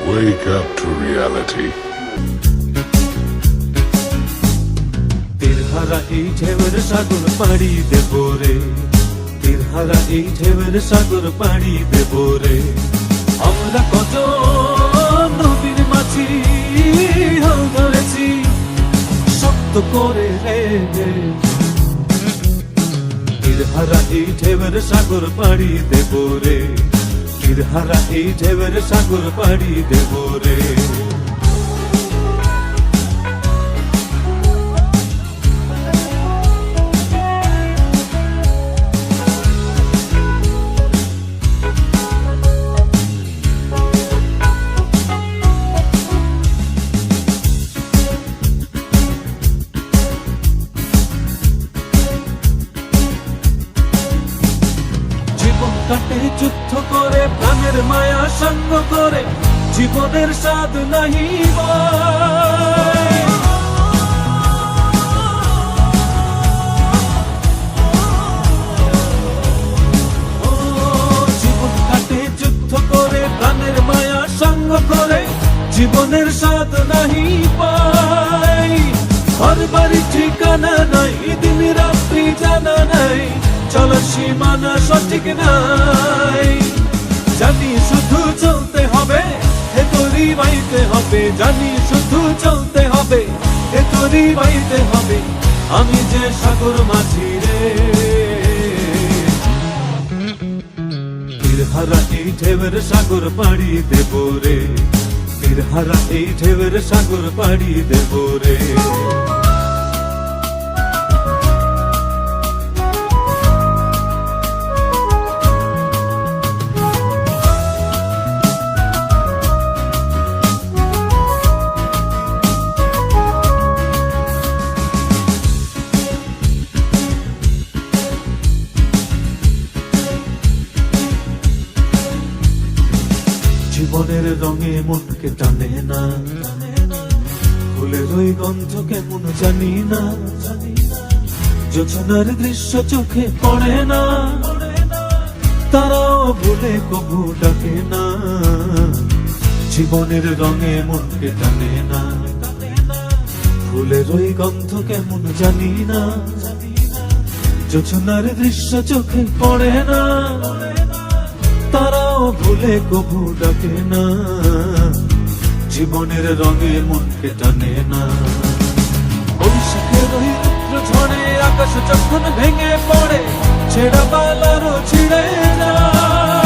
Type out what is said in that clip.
Wake up to reality. তীরহারা এই ঢেউয়ের সাগর পাড়ি দেব রে, তীরহারা এই ঢেউয়ের সাগর পাড়ি দেব রে। আমরা কত নদীর মাঝি হাল ধরেছি শক্ত করে রে। তীরহারা এই ঢেউয়ের সাগর পাড়ি দেব রে, তীরহারা এই ঢেউয়ের সাগর পাড়ি দেব রে। কাটে যুদ্ধ করে প্রাণের মায়া সঙ্গ করে জীবনের স্বাদ নাহি জীবন কাটে যুদ্ধ করে প্রাণের মায়া সঙ্গ করে জীবনের স্বাদ নাহি পাই। ঘর বাড়ি ঠিকানা নাই, দিন রাত্রি জানা নাই, চলার সীমানা সঠিক নাই। জানি শুধু চলতে হবে, হে তোরি বাইতে হবে, জানি শুধু চলতে হবে, হে তোরি বাইতে হবে। আমি যে সাগর মাঝি রে, তীরহারা এই ঢেউয়ের সাগর পাড়ি দেব রে, তীরহারা এই ঢেউয়ের সাগর পাড়ি দেব রে। জীবনের রঙে মনকে টানে না, ফুলের ওই গন্ধ কেমন জানি না, যোচনার দৃশ্য চোখে পড়ে না, তারাও ভুলে কবু ডাকে না। জীবনের রঙে মনকে টানে না, ফুলের ওই গন্ধ কেমন জানি না, যোচনার দৃশ্য চোখে পড়ে না, তারাও ভুলে কবু ডাকে না। জীবনের রঙে মনকে টানে না। বৈশাখের ওই রুদ্র ঝড়ে আকাশ যখন ভেঙে পড়ে, ছেঁড়া পালারও ছিঁড়ে যায়।